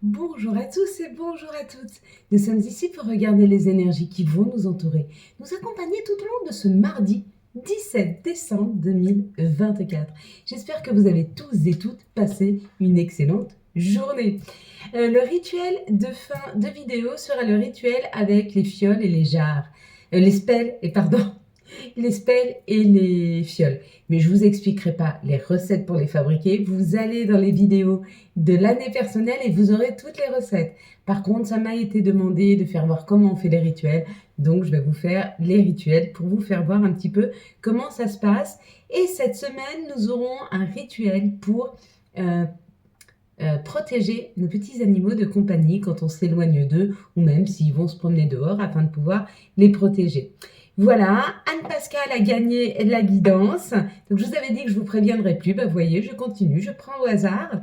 Bonjour à tous et bonjour à toutes. Nous sommes ici pour regarder les énergies qui vont nous entourer, nous accompagner tout au long de ce mardi 17 décembre 2024. J'espère que vous avez tous et toutes passé une excellente journée. Le rituel de fin de vidéo sera le rituel avec les fioles et les jarres. Les spells, et pardon, les spells et les fioles. Mais je vous expliquerai pas les recettes pour les fabriquer. Vous allez dans les vidéos de l'année personnelle et vous aurez toutes les recettes. Par contre, ça m'a été demandé de faire voir comment on fait les rituels. Donc, je vais vous faire les rituels pour vous faire voir un petit peu comment ça se passe. Et cette semaine, nous aurons un rituel pour protéger nos petits animaux de compagnie quand on s'éloigne d'eux ou même s'ils vont se promener dehors afin de pouvoir les protéger. Voilà, Anne-Pascale a gagné la guidance. Donc, je vous avais dit que je vous préviendrai plus. Vous voyez, je continue, je prends au hasard.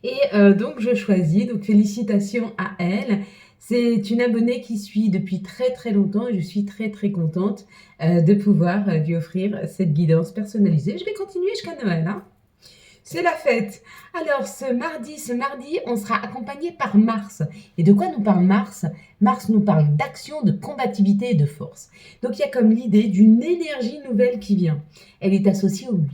Et donc, je choisis. Donc, félicitations à elle. C'est une abonnée qui suit depuis très très longtemps et je suis très très contente de pouvoir lui offrir cette guidance personnalisée. Je vais continuer jusqu'à Noël, hein. C'est la fête. Alors, ce mardi, on sera accompagné par Mars. Et de quoi nous parle Mars? Mars nous parle d'action, de combativité et de force. Donc, il y a comme l'idée d'une énergie nouvelle qui vient. Elle est associée au 8.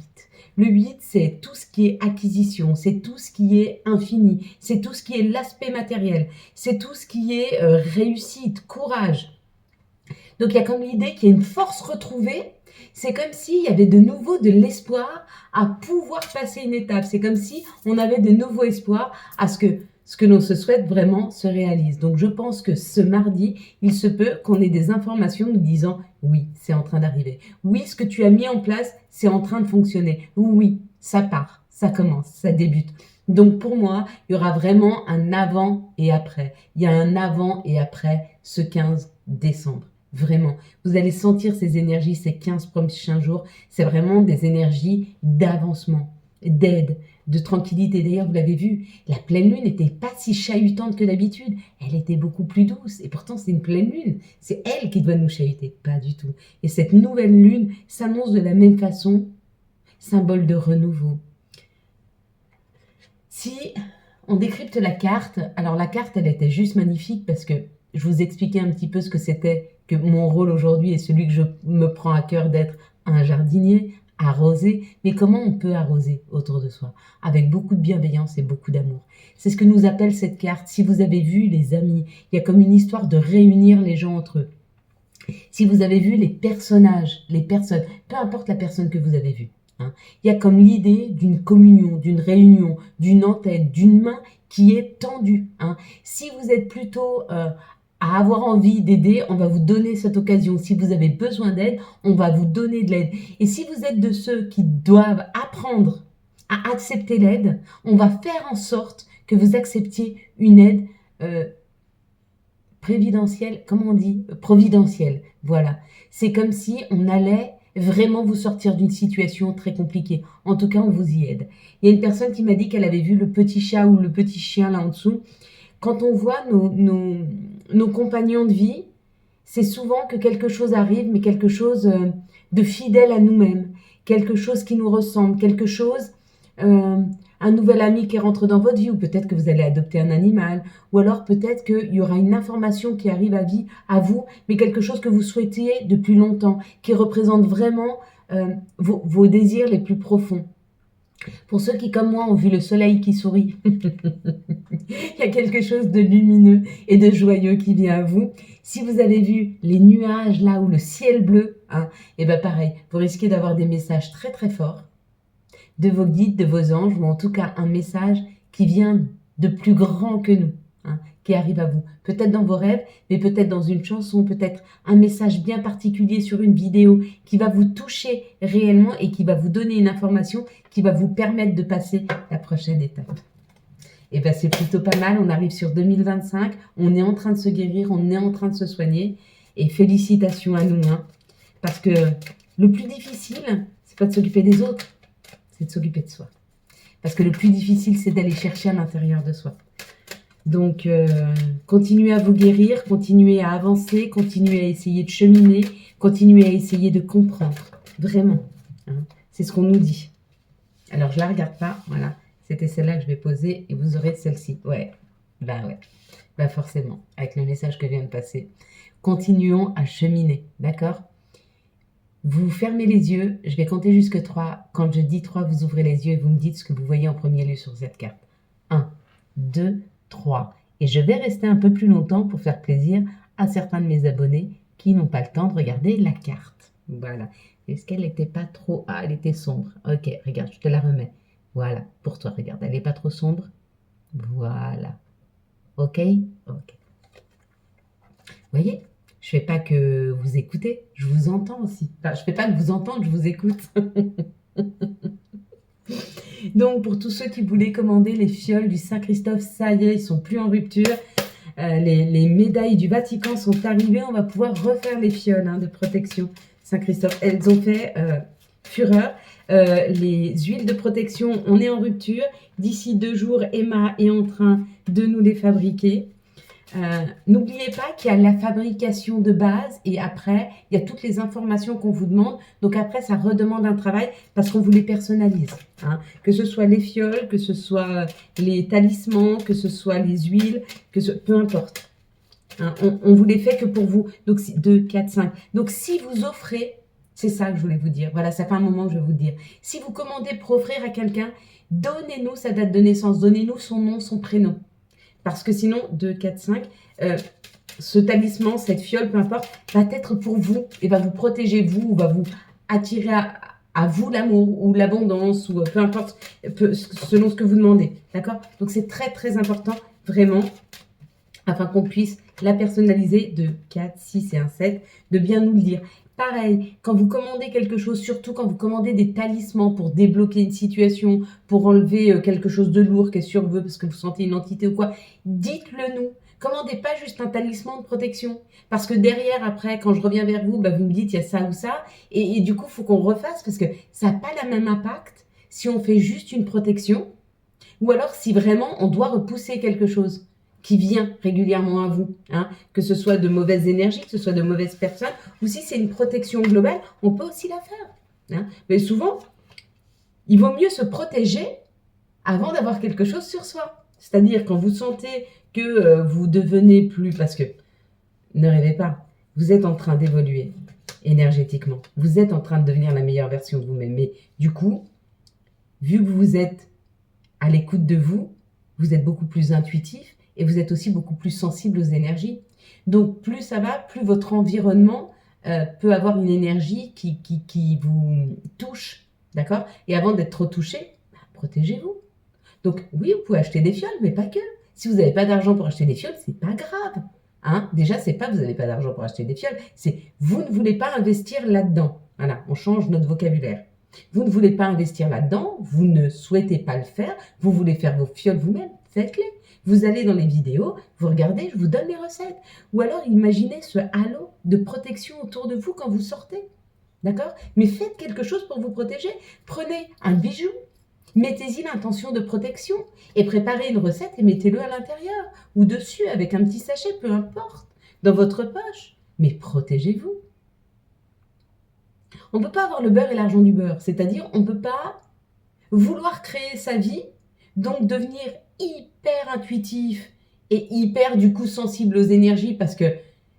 Le 8, c'est tout ce qui est acquisition, c'est tout ce qui est infini, c'est tout ce qui est l'aspect matériel, c'est tout ce qui est réussite, courage. Donc, il y a comme l'idée qu'il y a une force retrouvée. C'est comme s'il y avait de nouveau de l'espoir à pouvoir passer une étape. C'est comme si on avait de nouveaux espoirs à ce que l'on se souhaite vraiment se réalise. Donc, je pense que ce mardi, il se peut qu'on ait des informations nous disant « Oui, c'est en train d'arriver. Oui, ce que tu as mis en place, c'est en train de fonctionner. Oui, ça part, ça commence, ça débute. » Donc, pour moi, il y aura vraiment un avant et après. Il y a un avant et après ce 15 décembre. Vraiment, vous allez sentir ces énergies, ces 15 prochains jours, c'est vraiment des énergies d'avancement, d'aide, de tranquillité. D'ailleurs, vous l'avez vu, la pleine lune n'était pas si chahutante que d'habitude, elle était beaucoup plus douce. Et pourtant, c'est une pleine lune, c'est elle qui doit nous chahuter, pas du tout. Et cette nouvelle lune s'annonce de la même façon, symbole de renouveau. Si on décrypte la carte, alors la carte, elle était juste magnifique parce que je vous expliquais un petit peu ce que c'était, que mon rôle aujourd'hui est celui que je me prends à cœur d'être un jardinier, arroser. Mais comment on peut arroser autour de soi? Avec beaucoup de bienveillance et beaucoup d'amour. C'est ce que nous appelle cette carte. Si vous avez vu les amis, il y a comme une histoire de réunir les gens entre eux. Si vous avez vu les personnages, les personnes, peu importe la personne que vous avez vue, hein, il y a comme l'idée d'une communion, d'une réunion, d'une entente, d'une main qui est tendue. Hein. Si vous êtes plutôt à avoir envie d'aider, on va vous donner cette occasion. Si vous avez besoin d'aide, on va vous donner de l'aide. Et si vous êtes de ceux qui doivent apprendre à accepter l'aide, on va faire en sorte que vous acceptiez une aide prévidentielle, comment on dit? Providentielle, voilà. C'est comme si on allait vraiment vous sortir d'une situation très compliquée. En tout cas, on vous y aide. Il y a une personne qui m'a dit qu'elle avait vu le petit chat ou le petit chien là en dessous. Quand on voit nos compagnons de vie, c'est souvent que quelque chose arrive, mais quelque chose de fidèle à nous-mêmes, quelque chose qui nous ressemble, quelque chose, un nouvel ami qui rentre dans votre vie, ou peut-être que vous allez adopter un animal, ou alors peut-être qu'il y aura une information qui arrive à vous, mais quelque chose que vous souhaitiez depuis longtemps, qui représente vraiment vos désirs les plus profonds. Pour ceux qui, comme moi, ont vu le soleil qui sourit, il y a quelque chose de lumineux et de joyeux qui vient à vous. Si vous avez vu les nuages là ou le ciel bleu, hein, et bien pareil, vous risquez d'avoir des messages très très forts de vos guides, de vos anges, ou en tout cas un message qui vient de plus grand que nous, hein, qui arrive à vous. Peut-être dans vos rêves, mais peut-être dans une chanson, peut-être un message bien particulier sur une vidéo qui va vous toucher réellement et qui va vous donner une information qui va vous permettre de passer la prochaine étape. Et bien c'est plutôt pas mal, on arrive sur 2025, on est en train de se guérir, on est en train de se soigner, et félicitations à nous, hein, parce que le plus difficile, c'est pas de s'occuper des autres, c'est de s'occuper de soi. Parce que le plus difficile, c'est d'aller chercher à l'intérieur de soi. Donc, continuez à vous guérir, continuez à avancer, continuez à essayer de cheminer, continuez à essayer de comprendre, vraiment, hein, c'est ce qu'on nous dit. Alors, je la regarde pas, voilà. C'était celle-là que je vais poser et vous aurez celle-ci. Ouais, Ben ouais, bah forcément, avec le message que je viens de passer. Continuons à cheminer, d'accord? Vous fermez les yeux, je vais compter jusque 3. Quand je dis 3, vous ouvrez les yeux et vous me dites ce que vous voyez en premier lieu sur cette carte. 1, 2, 3. Et je vais rester un peu plus longtemps pour faire plaisir à certains de mes abonnés qui n'ont pas le temps de regarder la carte. Voilà. Est-ce qu'elle n'était pas trop... Ah, elle était sombre. Ok, regarde, je te la remets. Voilà, pour toi, regarde, elle n'est pas trop sombre. Voilà. Ok? Ok. Vous voyez, je fais pas que vous écoutez, je vous entends aussi. Enfin, je fais pas que vous entendre, je vous écoute. Donc, pour tous ceux qui voulaient commander les fioles du Saint-Christophe, ça y est, ils sont plus en rupture. Les médailles du Vatican sont arrivées. On va pouvoir refaire les fioles de protection Saint-Christophe. Elles ont fait fureur. Les huiles de protection, on est en rupture. D'ici 2 jours, Emma est en train de nous les fabriquer. N'oubliez pas qu'il y a la fabrication de base et après, il y a toutes les informations qu'on vous demande. Donc après, ça redemande un travail parce qu'on vous les personnalise. Que ce soit les fioles, que ce soit les talismans, que ce soit les huiles, peu importe. On vous les fait que pour vous. Donc 2, 4, 5. Donc si vous offrez, c'est ça que je voulais vous dire. Voilà, ça fait un moment que je vais vous dire. Si vous commandez pour offrir à quelqu'un, donnez-nous sa date de naissance, donnez-nous son nom, son prénom. Parce que sinon, 2, 4, 5, ce talisman, cette fiole, peu importe, va être pour vous et va vous protéger vous ou va vous attirer à vous l'amour ou l'abondance ou peu importe, selon ce que vous demandez. D'accord? Donc c'est très très important, vraiment, afin qu'on puisse la personnaliser de 4, 6 et un 7, de bien nous le dire. Pareil, quand vous commandez quelque chose, surtout quand vous commandez des talismans pour débloquer une situation, pour enlever quelque chose de lourd qui est sur vous parce que vous sentez une entité ou quoi, dites-le nous. Commandez pas juste un talisman de protection. Parce que derrière, après, quand je reviens vers vous, vous me dites il y a ça ou ça. Et du coup, il faut qu'on refasse parce que ça n'a pas le même impact si on fait juste une protection ou alors si vraiment on doit repousser quelque chose qui vient régulièrement à vous, que ce soit de mauvaises énergies, que ce soit de mauvaises personnes, ou si c'est une protection globale, on peut aussi la faire. Mais souvent, il vaut mieux se protéger avant d'avoir quelque chose sur soi. C'est-à-dire quand vous sentez que vous devenez plus, parce que ne rêvez pas, vous êtes en train d'évoluer énergétiquement, vous êtes en train de devenir la meilleure version de vous-même, mais du coup, vu que vous êtes à l'écoute de vous, vous êtes beaucoup plus intuitif, et vous êtes aussi beaucoup plus sensible aux énergies. Donc, plus ça va, plus votre environnement peut avoir une énergie qui vous touche, d'accord? Et avant d'être trop touché, protégez-vous. Donc, oui, vous pouvez acheter des fioles, mais pas que. Si vous n'avez pas d'argent pour acheter des fioles, c'est pas grave. Déjà, c'est pas vous n'avez pas d'argent pour acheter des fioles, c'est vous ne voulez pas investir là-dedans. Voilà, on change notre vocabulaire. Vous ne voulez pas investir là-dedans, vous ne souhaitez pas le faire, vous voulez faire vos fioles vous-même, faites-les. Vous allez dans les vidéos, vous regardez, je vous donne les recettes. Ou alors imaginez ce halo de protection autour de vous quand vous sortez. D'accord? Mais faites quelque chose pour vous protéger. Prenez un bijou, mettez-y l'intention de protection et préparez une recette et mettez-le à l'intérieur ou dessus avec un petit sachet, peu importe, dans votre poche. Mais protégez-vous. On ne peut pas avoir le beurre et l'argent du beurre. C'est-à-dire, on ne peut pas vouloir créer sa vie, donc devenir hyper intuitif et hyper du coup sensible aux énergies parce que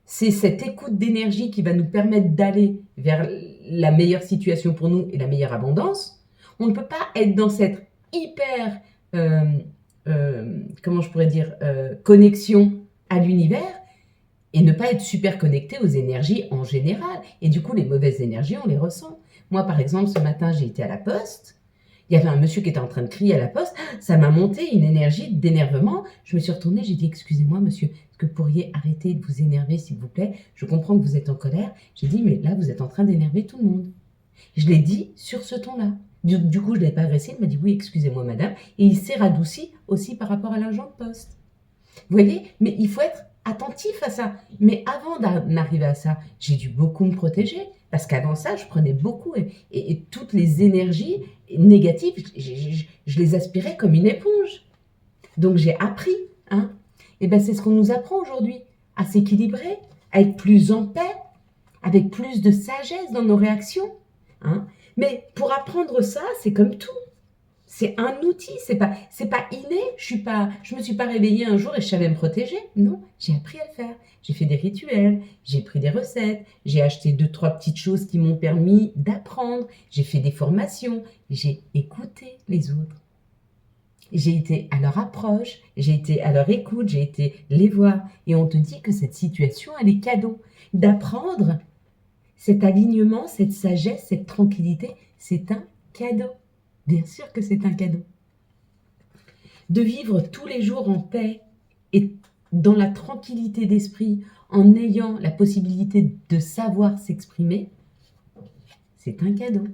c'est cette écoute d'énergie qui va nous permettre d'aller vers la meilleure situation pour nous et la meilleure abondance. On ne peut pas être dans cette hyper, comment je pourrais dire, connexion à l'univers et ne pas être super connecté aux énergies en général. Et du coup, les mauvaises énergies, on les ressent. Moi, par exemple, ce matin, j'ai été à la poste. Il y avait un monsieur qui était en train de crier à la poste. Ça m'a monté une énergie d'énervement. Je me suis retournée, j'ai dit « Excusez-moi, monsieur, est-ce que vous pourriez arrêter de vous énerver, s'il vous plaît? Je comprends que vous êtes en colère. » J'ai dit « Mais là, vous êtes en train d'énerver tout le monde. » Je l'ai dit sur ce ton-là. Du coup, je ne l'ai pas agressé. Il m'a dit « Oui, excusez-moi, madame. » Et il s'est radouci aussi par rapport à l'agent de poste. Vous voyez? Mais il faut être attentif à ça. Mais avant d'arriver à ça, j'ai dû beaucoup me protéger. Parce qu'avant ça, je prenais beaucoup et toutes les énergies négatives, je les aspirais comme une éponge. Donc j'ai appris. Et ben c'est ce qu'on nous apprend aujourd'hui, à s'équilibrer, à être plus en paix, avec plus de sagesse dans nos réactions. Mais pour apprendre ça, c'est comme tout. C'est un outil, c'est pas inné. Je me suis pas réveillée un jour et je savais me protéger. Non, j'ai appris à le faire. J'ai fait des rituels, j'ai pris des recettes, j'ai acheté 2, 3 petites choses qui m'ont permis d'apprendre. J'ai fait des formations, j'ai écouté les autres. J'ai été à leur approche, j'ai été à leur écoute, j'ai été les voir. Et on te dit que cette situation, elle est cadeau. D'apprendre cet alignement, cette sagesse, cette tranquillité, c'est un cadeau. Bien sûr que c'est un cadeau. De vivre tous les jours en paix et dans la tranquillité d'esprit, en ayant la possibilité de savoir s'exprimer, c'est un cadeau.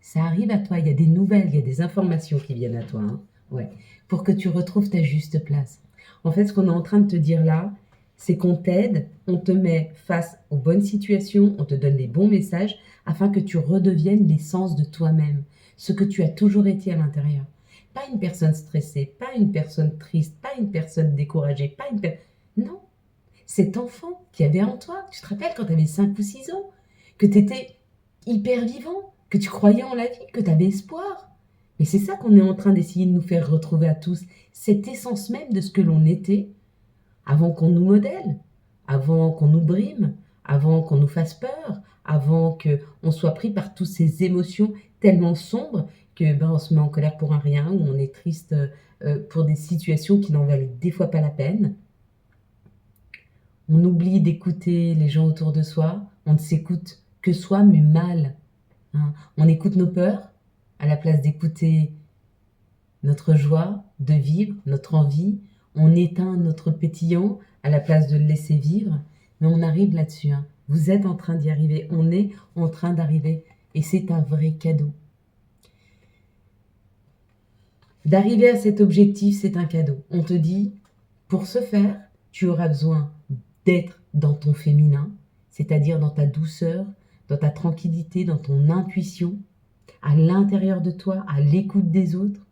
Ça arrive à toi, il y a des nouvelles, il y a des informations qui viennent à toi, hein. Ouais, pour que tu retrouves ta juste place. En fait, ce qu'on est en train de te dire là, c'est qu'on t'aide, on te met face aux bonnes situations, on te donne les bons messages afin que tu redeviennes l'essence de toi-même, ce que tu as toujours été à l'intérieur. Pas une personne stressée, pas une personne triste, pas une personne découragée, pas une personne... Non, cet enfant qui avait en toi, tu te rappelles quand tu avais 5 ou 6 ans, que tu étais hyper vivant, que tu croyais en la vie, que tu avais espoir. Mais c'est ça qu'on est en train d'essayer de nous faire retrouver à tous, cette essence même de ce que l'on était avant qu'on nous modèle, avant qu'on nous brime, avant qu'on nous fasse peur, avant qu'on soit pris par toutes ces émotions tellement sombres que on se met en colère pour un rien ou on est triste pour des situations qui n'en valent des fois pas la peine. On oublie d'écouter les gens autour de soi, on ne s'écoute que soi mais mal, hein. On écoute nos peurs à la place d'écouter notre joie de vivre, notre envie. On éteint notre pétillant à la place de le laisser vivre. Mais on arrive là-dessus, hein. Vous êtes en train d'y arriver. On est en train d'arriver. Et c'est un vrai cadeau. D'arriver à cet objectif, c'est un cadeau. On te dit, pour ce faire, tu auras besoin d'être dans ton féminin, c'est-à-dire dans ta douceur, dans ta tranquillité, dans ton intuition, à l'intérieur de toi, à l'écoute des autres,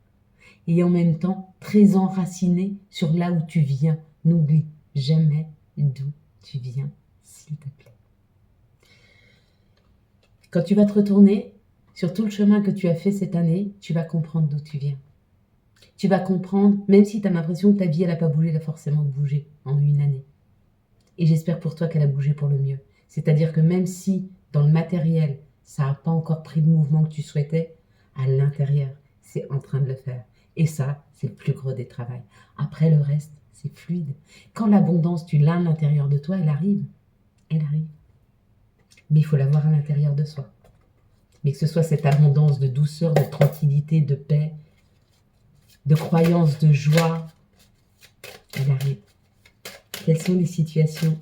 et en même temps très enraciné sur là où tu viens. N'oublie jamais d'où tu viens, s'il te plaît. Quand tu vas te retourner sur tout le chemin que tu as fait cette année, tu vas comprendre d'où tu viens. Tu vas comprendre, même si tu as l'impression que ta vie, elle n'a pas bougé, elle a forcément bougé en une année. Et j'espère pour toi qu'elle a bougé pour le mieux. C'est-à-dire que même si, dans le matériel, ça n'a pas encore pris le mouvement que tu souhaitais, à l'intérieur, c'est en train de le faire. Et ça, c'est le plus gros des travails. Après, le reste, c'est fluide. Quand l'abondance, tu l'as à l'intérieur de toi, elle arrive. Elle arrive. Mais il faut l'avoir à l'intérieur de soi. Mais que ce soit cette abondance de douceur, de tranquillité, de paix, de croyance, de joie, elle arrive. Quelles sont les situations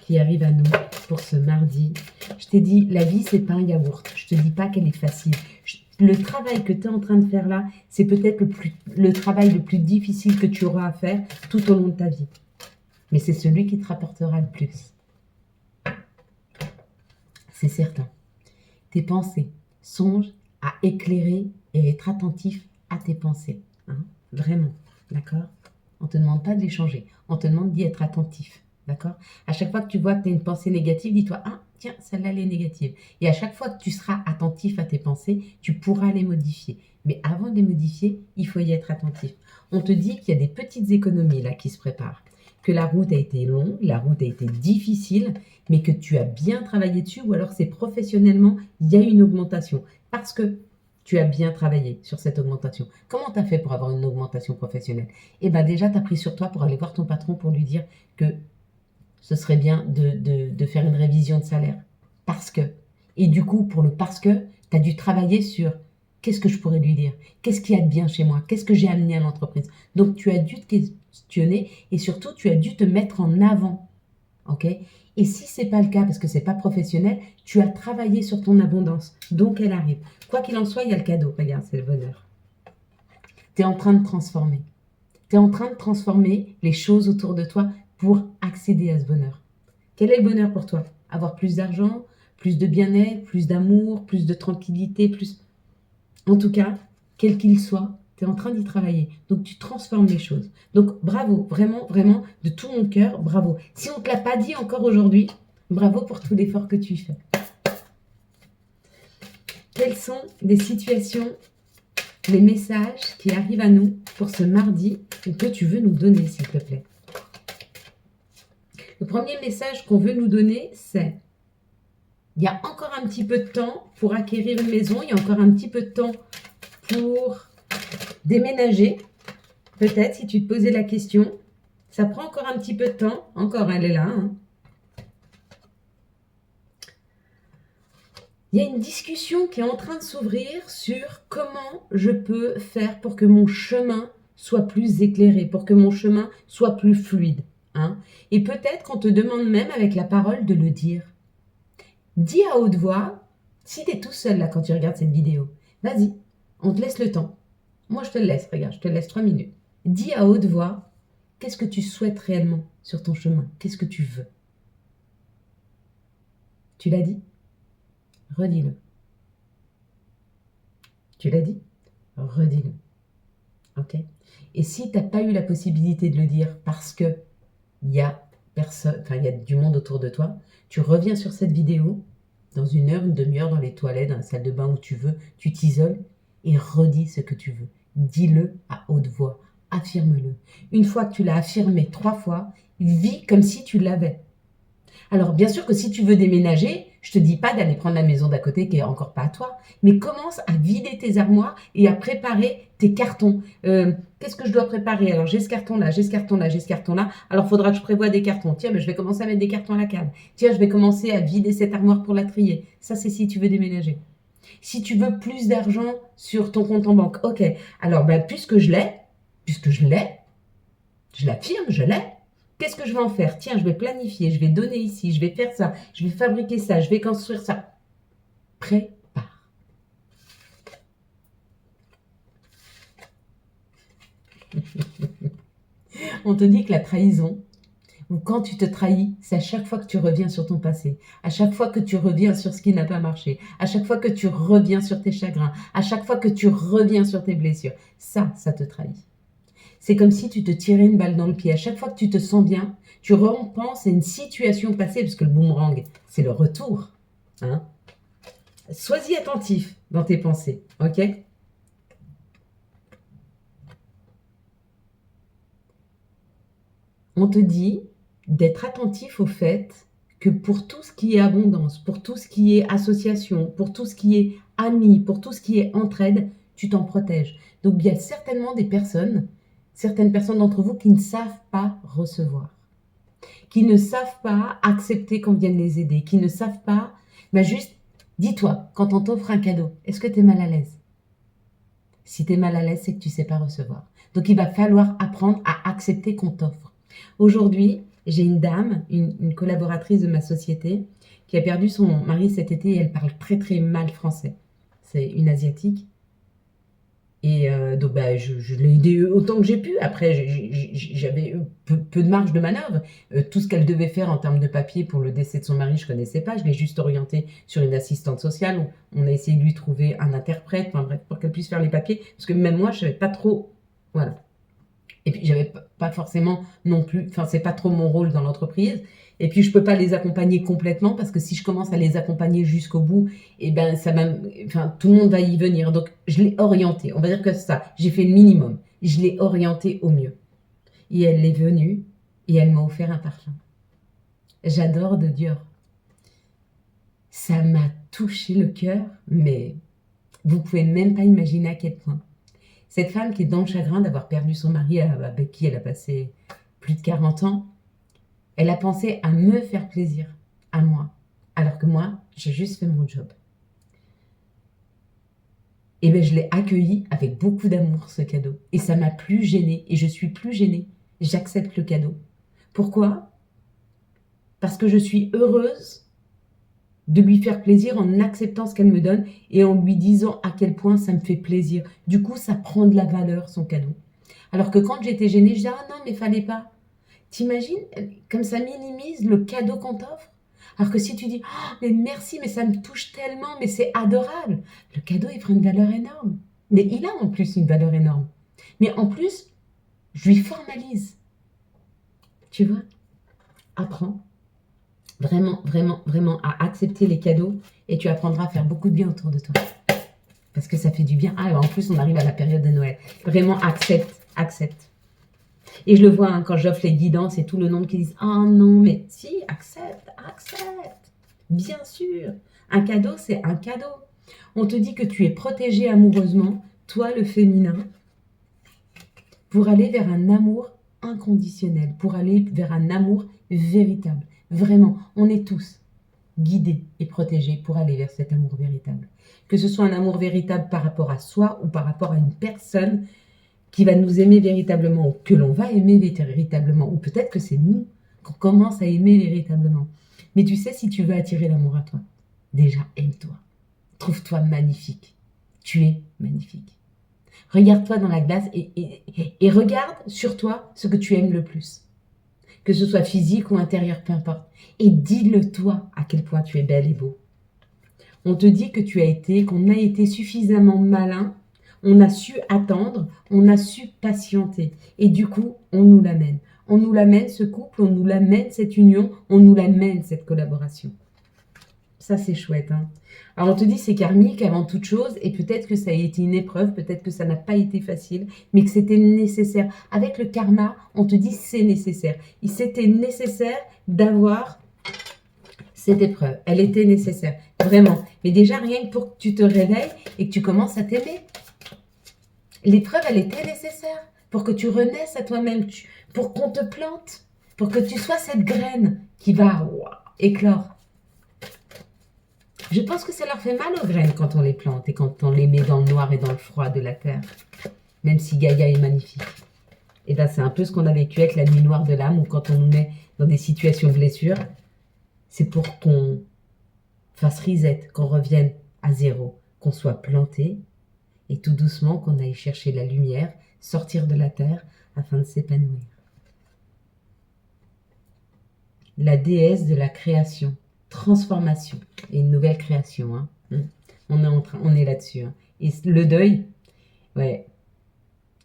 qui arrivent à nous pour ce mardi? Je t'ai dit, la vie, c'est pas un yaourt. Je te dis pas qu'elle est facile. Le travail que tu es en train de faire là, c'est peut-être le travail le plus difficile que tu auras à faire tout au long de ta vie. Mais c'est celui qui te rapportera le plus. C'est certain. Tes pensées, songe à éclairer et être attentif à tes pensées. Hein? Vraiment, d'accord? On ne te demande pas de les changer. On te demande d'y être attentif. D'accord? À chaque fois que tu vois que tu as une pensée négative, dis-toi, ah, tiens, celle-là, elle est négative. Et à chaque fois que tu seras attentif à tes pensées, tu pourras les modifier. Mais avant de les modifier, il faut y être attentif. On te dit qu'il y a des petites économies là qui se préparent. Que la route a été longue, la route a été difficile, mais que tu as bien travaillé dessus, ou alors c'est professionnellement, il y a une augmentation. Parce que tu as bien travaillé sur cette augmentation. Comment tu as fait pour avoir une augmentation professionnelle? Eh bien déjà, tu as pris sur toi pour aller voir ton patron pour lui dire que ce serait bien de faire une révision de salaire. Parce que. Et du coup, pour le parce que, tu as dû travailler sur qu'est-ce que je pourrais lui dire? Qu'est-ce qu'il y a de bien chez moi? Qu'est-ce que j'ai amené à l'entreprise? Donc, tu as dû te questionner et surtout, tu as dû te mettre en avant. Ok? Et si ce n'est pas le cas, parce que ce n'est pas professionnel, tu as travaillé sur ton abondance. Donc, elle arrive. Quoi qu'il en soit, il y a le cadeau. Regarde, c'est le bonheur. Tu es en train de transformer. Tu es en train de transformer les choses autour de toi pour accéder à ce bonheur. Quel est le bonheur pour toi? Avoir plus d'argent, plus de bien-être, plus d'amour, plus de tranquillité, plus... En tout cas, quel qu'il soit, tu es en train d'y travailler. Donc, tu transformes les choses. Donc, bravo, vraiment, vraiment, de tout mon cœur, bravo. Si on ne te l'a pas dit encore aujourd'hui, bravo pour tout l'effort que tu fais. Quelles sont les situations les messages qui arrivent à nous pour ce mardi ou que tu veux nous donner, s'il te plaît. Le premier message qu'on veut nous donner, c'est: il y a encore un petit peu de temps pour acquérir une maison, il y a encore un petit peu de temps pour déménager. Peut-être, si tu te posais la question, ça prend encore un petit peu de temps. Encore, elle est là. Hein. Il y a une discussion qui est en train de s'ouvrir sur comment je peux faire pour que mon chemin soit plus éclairé, pour que mon chemin soit plus fluide. Hein. Et peut-être qu'on te demande même avec la parole de le dire. Dis à haute voix, si tu es tout seul là quand tu regardes cette vidéo, vas-y, on te laisse le temps. Moi je te le laisse, regarde, je te laisse 3 minutes. Dis à haute voix, qu'est-ce que tu souhaites réellement sur ton chemin? Qu'est-ce que tu veux? Tu l'as dit? Redis-le. Tu l'as dit? Redis-le. Ok? Et si tu n'as pas eu la possibilité de le dire parce que il y a personne, enfin il y a du monde autour de toi, tu reviens sur cette vidéo dans 1 heure, une demi-heure, dans les toilettes, dans la salle de bain où tu veux, tu t'isoles et redis ce que tu veux. Dis-le à haute voix, affirme-le. Une fois que tu l'as affirmé 3 fois, vis comme si tu l'avais. Alors bien sûr que si tu veux déménager, je te dis pas d'aller prendre la maison d'à côté qui est encore pas à toi, mais commence à vider tes armoires et à préparer tes cartons. Qu'est-ce que je dois préparer? Alors j'ai ce carton là, j'ai ce carton là, j'ai ce carton là. Alors faudra que je prévoie des cartons. Tiens, mais je vais commencer à mettre des cartons à la cave. Tiens, je vais commencer à vider cette armoire pour la trier. Ça c'est si tu veux déménager. Si tu veux plus d'argent sur ton compte en banque, ok. Alors puisque je l'ai, je l'affirme, je l'ai. Qu'est-ce que je vais en faire? Tiens, je vais planifier, je vais donner ici, je vais faire ça, je vais fabriquer ça, je vais construire ça. Prépare. On te dit que la trahison, ou quand tu te trahis, c'est à chaque fois que tu reviens sur ton passé, à chaque fois que tu reviens sur ce qui n'a pas marché, à chaque fois que tu reviens sur tes chagrins, à chaque fois que tu reviens sur tes blessures. Ça te trahit. C'est comme si tu te tirais une balle dans le pied. À chaque fois que tu te sens bien, tu repenses à une situation passée, parce que le boomerang, c'est le retour. Hein. Sois-y attentif dans tes pensées, ok? On te dit d'être attentif au fait que pour tout ce qui est abondance, pour tout ce qui est association, pour tout ce qui est amis, pour tout ce qui est entraide, tu t'en protèges. Donc il y a certainement certaines personnes d'entre vous qui ne savent pas recevoir, qui ne savent pas accepter qu'on vienne les aider, qui ne savent pas, juste dis-toi, quand on t'offre un cadeau, est-ce que tu es mal à l'aise? Si tu es mal à l'aise, c'est que tu ne sais pas recevoir. Donc il va falloir apprendre à accepter qu'on t'offre. Aujourd'hui, j'ai une dame, une collaboratrice de ma société, qui a perdu son mari cet été et elle parle très très mal français. C'est une asiatique. Et donc je l'ai aidée autant que j'ai pu. Après, j'avais peu de marge de manœuvre. Tout ce qu'elle devait faire en termes de papier pour le décès de son mari, je ne connaissais pas. Je l'ai juste orientée sur une assistante sociale. On a essayé de lui trouver un interprète, enfin bref, pour qu'elle puisse faire les papiers. Parce que même moi, je ne savais pas trop. Voilà. Et puis, j'avais pas forcément non plus, enfin, c'est pas trop mon rôle dans l'entreprise. Et puis, je peux pas les accompagner complètement parce que si je commence à les accompagner jusqu'au bout, tout le monde va y venir. Donc, je l'ai orientée. On va dire que ça, j'ai fait le minimum. Je l'ai orientée au mieux. Et elle est venue et elle m'a offert un parfum. J'adore de Dior. Ça m'a touché le cœur, mais vous pouvez même pas imaginer à quel point. Cette femme qui est dans le chagrin d'avoir perdu son mari avec qui elle a passé plus de 40 ans, elle a pensé à me faire plaisir, à moi. Alors que moi, j'ai juste fait mon job. Et je l'ai accueilli avec beaucoup d'amour, ce cadeau. Et ça m'a plus gênée. Et je suis plus gênée. J'accepte le cadeau. Pourquoi? Parce que je suis heureuse de lui faire plaisir en acceptant ce qu'elle me donne et en lui disant à quel point ça me fait plaisir. Du coup, ça prend de la valeur, son cadeau. Alors que quand j'étais gênée, je disais « Ah non, mais fallait pas ». T'imagines, comme ça minimise le cadeau qu'on t'offre? Alors que si tu dis « Oh, mais merci, mais ça me touche tellement, mais c'est adorable », le cadeau, il prend une valeur énorme. Mais il a en plus une valeur énorme. Mais en plus, je lui formalise. Tu vois? Apprends. Vraiment, vraiment, vraiment à accepter les cadeaux et tu apprendras à faire beaucoup de bien autour de toi. Parce que ça fait du bien. Ah, en plus, on arrive à la période de Noël. Vraiment, accepte, accepte. Et je le vois hein, quand j'offre les guidances et tout le nombre qui disent « Oh non, mais si, accepte, accepte. » Bien sûr, un cadeau, c'est un cadeau. On te dit que tu es protégé amoureusement, toi le féminin, pour aller vers un amour inconditionnel, pour aller vers un amour véritable. Vraiment, on est tous guidés et protégés pour aller vers cet amour véritable. Que ce soit un amour véritable par rapport à soi ou par rapport à une personne qui va nous aimer véritablement ou que l'on va aimer véritablement. Ou peut-être que c'est nous qu'on commence à aimer véritablement. Mais tu sais, si tu veux attirer l'amour à toi, déjà aime-toi. Trouve-toi magnifique. Tu es magnifique. Regarde-toi dans la glace et regarde sur toi ce que tu aimes le plus. Que ce soit physique ou intérieur, peu importe. Et dis-le toi à quel point tu es belle et beau. On te dit que qu'on a été suffisamment malin, on a su attendre, on a su patienter. Et du coup, on nous l'amène. On nous l'amène ce couple, on nous l'amène cette union, on nous l'amène cette collaboration. Ça, c'est chouette. Hein. Alors, on te dit c'est karmique avant toute chose et peut-être que ça a été une épreuve, peut-être que ça n'a pas été facile, mais que c'était nécessaire. Avec le karma, on te dit c'est nécessaire. C'était nécessaire d'avoir cette épreuve. Elle était nécessaire, vraiment. Mais déjà, rien que pour que tu te réveilles et que tu commences à t'aimer. L'épreuve, elle était nécessaire pour que tu renaisses à toi-même, pour qu'on te plante, pour que tu sois cette graine qui va éclore. Je pense que ça leur fait mal aux graines quand on les plante et quand on les met dans le noir et dans le froid de la terre. Même si Gaïa est magnifique. Et bien, c'est un peu ce qu'on a vécu avec la nuit noire de l'âme, où quand on nous met dans des situations de blessure, c'est pour qu'on fasse reset, qu'on revienne à zéro, qu'on soit planté, et tout doucement qu'on aille chercher la lumière, sortir de la terre, afin de s'épanouir. La déesse de la création. Transformation et une nouvelle création. Hein. On est là-dessus. Hein. Et le deuil, ouais,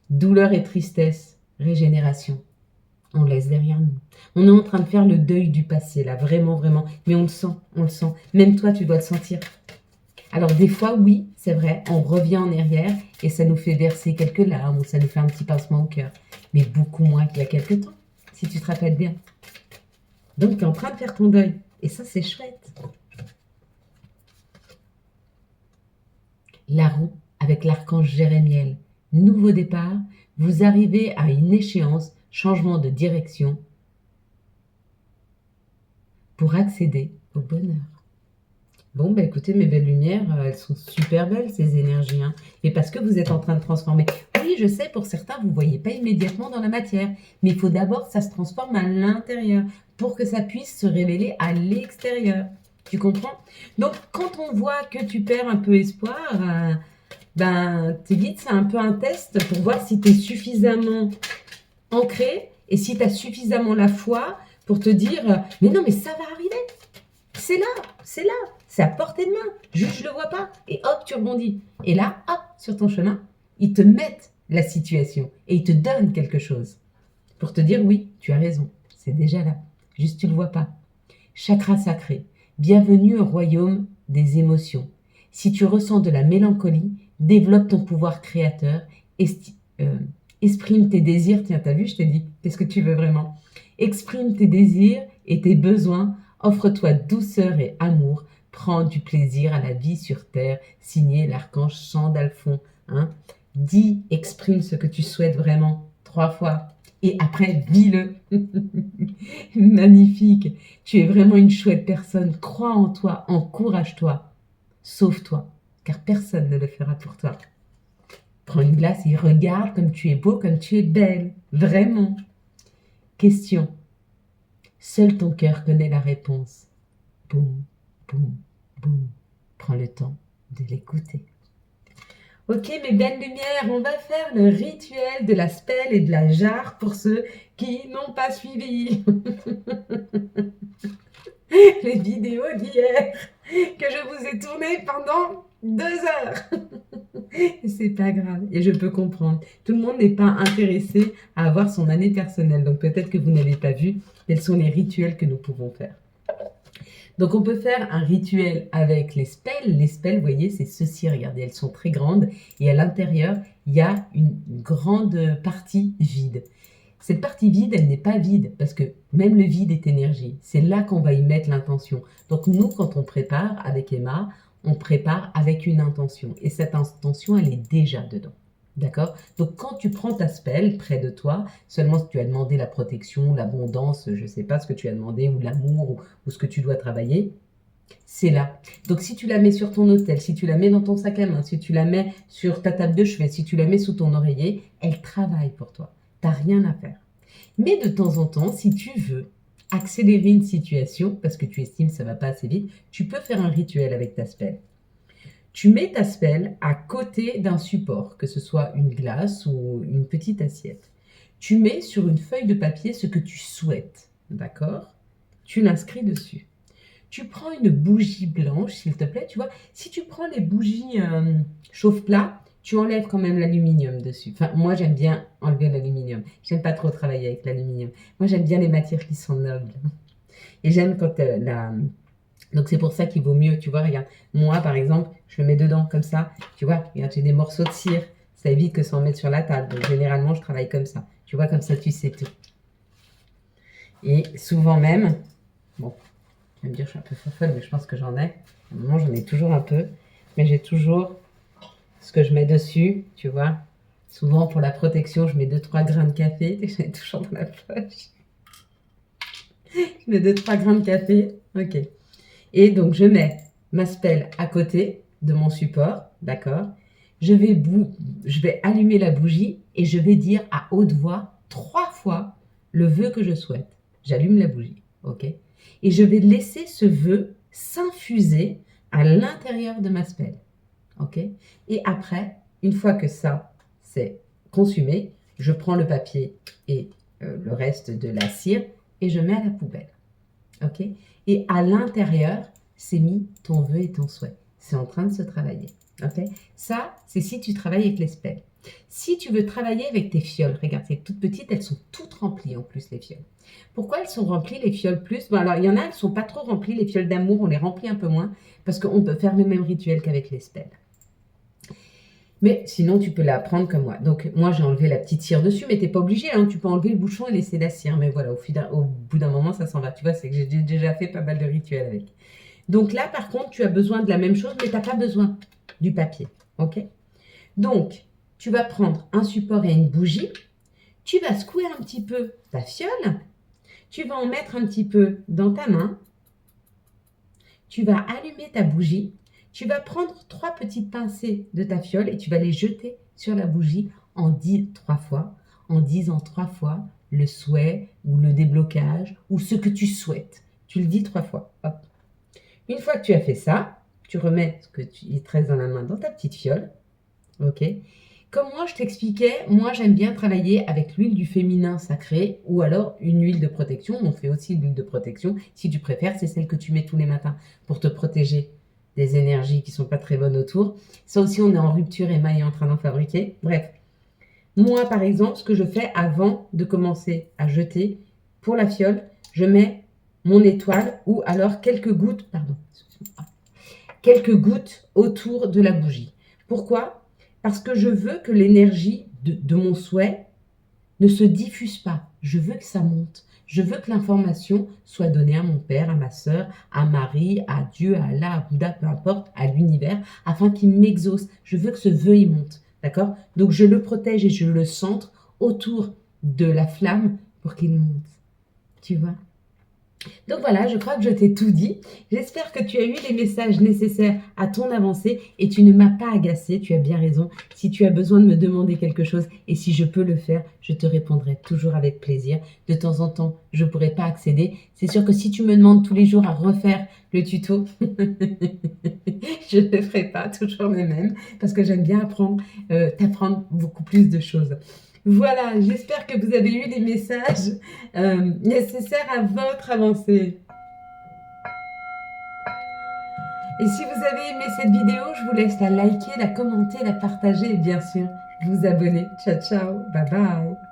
douleur et tristesse, régénération. On laisse derrière nous. On est en train de faire le deuil du passé, là, vraiment, vraiment. Mais on le sent, on le sent. Même toi, tu dois le sentir. Alors, des fois, oui, c'est vrai, on revient en arrière et ça nous fait verser quelques larmes ou ça nous fait un petit pincement au cœur. Mais beaucoup moins qu'il y a quelques temps, si tu te rappelles bien. Donc, tu es en train de faire ton deuil. Et ça, c'est chouette. La roue avec l'archange Jérémiel. Nouveau départ. Vous arrivez à une échéance, changement de direction pour accéder au bonheur. Bon, bah écoutez, mes belles lumières, elles sont super belles, ces énergies. Hein. Et parce que vous êtes en train de transformer. Oui, je sais, pour certains, vous ne voyez pas immédiatement dans la matière. Mais il faut d'abord que ça se transforme à l'intérieur pour que ça puisse se révéler à l'extérieur. Tu comprends? Donc, quand on voit que tu perds un peu espoir, tes guides, c'est un peu un test pour voir si tu es suffisamment ancré et si tu as suffisamment la foi pour te dire « Mais non, mais ça va arriver. C'est là, c'est là. C'est à portée de main. Juste, je ne le vois pas. » Et hop, tu rebondis. Et là, hop, sur ton chemin, ils te mettent la situation et ils te donnent quelque chose pour te dire « Oui, tu as raison. C'est déjà là. Juste, tu ne le vois pas. » Chakra sacré. Bienvenue au royaume des émotions. Si tu ressens de la mélancolie, développe ton pouvoir créateur, exprime tes désirs. Tiens, t'as vu, je t'ai dit, qu'est-ce que tu veux vraiment? Exprime tes désirs et tes besoins, offre-toi douceur et amour, prends du plaisir à la vie sur terre, signé l'archange Sandalphon. Hein? Dis, exprime ce que tu souhaites vraiment, 3 fois. Et après, dis-le. Magnifique. Tu es vraiment une chouette personne. Crois en toi, encourage-toi. Sauve-toi, car personne ne le fera pour toi. Prends une glace et regarde comme tu es beau, comme tu es belle. Vraiment. Question. Seul ton cœur connaît la réponse. Boum, boum, boum. Prends le temps de l'écouter. Ok, mes belles lumières, on va faire le rituel de la spelle et de la jarre pour ceux qui n'ont pas suivi les vidéos d'hier que je vous ai tournées pendant 2 heures. C'est pas grave et je peux comprendre. Tout le monde n'est pas intéressé à avoir son année personnelle, donc peut-être que vous n'avez pas vu quels sont les rituels que nous pouvons faire. Donc, on peut faire un rituel avec les spells. Les spells, vous voyez, c'est ceci. Regardez, elles sont très grandes. Et à l'intérieur, il y a une grande partie vide. Cette partie vide, elle n'est pas vide parce que même le vide est énergie. C'est là qu'on va y mettre l'intention. Donc, nous, quand on prépare avec Emma, on prépare avec une intention. Et cette intention, elle est déjà dedans. D'accord? Donc, quand tu prends ta spell près de toi, seulement si tu as demandé la protection, l'abondance, je ne sais pas ce que tu as demandé, ou l'amour, ou ce que tu dois travailler, c'est là. Donc, si tu la mets sur ton autel, si tu la mets dans ton sac à main, si tu la mets sur ta table de chevet, si tu la mets sous ton oreiller, elle travaille pour toi. Tu n'as rien à faire. Mais de temps en temps, si tu veux accélérer une situation, parce que tu estimes que ça ne va pas assez vite, tu peux faire un rituel avec ta spell. Tu mets ta spell à côté d'un support, que ce soit une glace ou une petite assiette. Tu mets sur une feuille de papier ce que tu souhaites, d'accord? Tu l'inscris dessus. Tu prends une bougie blanche, s'il te plaît, tu vois. Si tu prends les bougies chauffe-plat, tu enlèves quand même l'aluminium dessus. Enfin, moi, j'aime bien enlever l'aluminium. J'aime pas trop travailler avec l'aluminium. Moi, j'aime bien les matières qui sont nobles. Et j'aime quand Donc, c'est pour ça qu'il vaut mieux, tu vois, regarde. Moi, par exemple, je le mets dedans, comme ça. Tu vois, regarde, j'ai des morceaux de cire. Ça évite que ça en mette sur la table. Donc, généralement, je travaille comme ça. Tu vois, comme ça, tu sais tout. Et souvent même, bon, tu vas me dire, je suis un peu folle, mais je pense que j'en ai. À un moment, j'en ai toujours un peu. Mais j'ai toujours ce que je mets dessus, tu vois. Souvent, pour la protection, je mets 2-3 grains de café. J'en ai toujours dans la poche. Je mets 2-3 grains de café. Ok. Et donc, je mets ma spell à côté de mon support, d'accord? Je vais allumer la bougie et je vais dire à haute voix 3 fois le vœu que je souhaite. J'allume la bougie, ok? Et je vais laisser ce vœu s'infuser à l'intérieur de ma spell, ok? Et après, une fois que ça c'est consumé, je prends le papier et le reste de la cire et je mets à la poubelle, ok? Et à l'intérieur, c'est mis ton vœu et ton souhait. C'est en train de se travailler. Ok? Ça, c'est si tu travailles avec les spells. Si tu veux travailler avec tes fioles, regarde, c'est toutes petites, elles sont toutes remplies en plus, les fioles. Pourquoi elles sont remplies, les fioles plus? Bon, alors, il y en a, elles ne sont pas trop remplies, les fioles d'amour, on les remplit un peu moins, parce qu'on peut faire le même rituel qu'avec les spells. Mais sinon, tu peux la prendre comme moi. Donc, moi, j'ai enlevé la petite cire dessus, mais tu n'es pas obligé. Hein. Tu peux enlever le bouchon et laisser la cire. Mais voilà, au bout d'un moment, ça s'en va. Tu vois, c'est que j'ai déjà fait pas mal de rituels avec. Donc là, par contre, tu as besoin de la même chose, mais tu n'as pas besoin du papier. OK? Donc, tu vas prendre un support et une bougie. Tu vas secouer un petit peu ta fiole. Tu vas en mettre un petit peu dans ta main. Tu vas allumer ta bougie. Tu vas prendre 3 petites pincées de ta fiole et tu vas les jeter sur la bougie en 3 fois, en disant 3 fois le souhait ou le déblocage ou ce que tu souhaites. Tu le dis 3 fois. Hop. Une fois que tu as fait ça, tu remets ce que il te reste dans la main dans ta petite fiole. Ok. Comme moi, je t'expliquais, moi, j'aime bien travailler avec l'huile du féminin sacré ou alors une huile de protection. On fait aussi l'huile de protection. Si tu préfères, c'est celle que tu mets tous les matins pour te protéger des énergies qui ne sont pas très bonnes autour. Ça aussi, on est en rupture, Emma est en train d'en fabriquer. Bref, moi, par exemple, ce que je fais avant de commencer à jeter pour la fiole, je mets mon étoile ou alors quelques gouttes, quelques gouttes autour de la bougie. Pourquoi? Parce que je veux que l'énergie de mon souhait ne se diffuse pas. Je veux que ça monte. Je veux que l'information soit donnée à mon père, à ma sœur, à Marie, à Dieu, à Allah, à Bouddha, peu importe, à l'univers, afin qu'il m'exauce. Je veux que ce vœu y monte. D'accord? Donc je le protège et je le centre autour de la flamme pour qu'il monte. Tu vois? Donc voilà, je crois que je t'ai tout dit. J'espère que tu as eu les messages nécessaires à ton avancée et tu ne m'as pas agacé, tu as bien raison. Si tu as besoin de me demander quelque chose et si je peux le faire, je te répondrai toujours avec plaisir. De temps en temps, je ne pourrai pas accéder. C'est sûr que si tu me demandes tous les jours à refaire le tuto, je ne le ferai pas, toujours le même, parce que j'aime bien t'apprendre beaucoup plus de choses. Voilà, j'espère que vous avez eu les messages nécessaires à votre avancée. Et si vous avez aimé cette vidéo, je vous laisse la liker, la commenter, la partager et bien sûr vous abonner. Ciao, ciao, bye bye.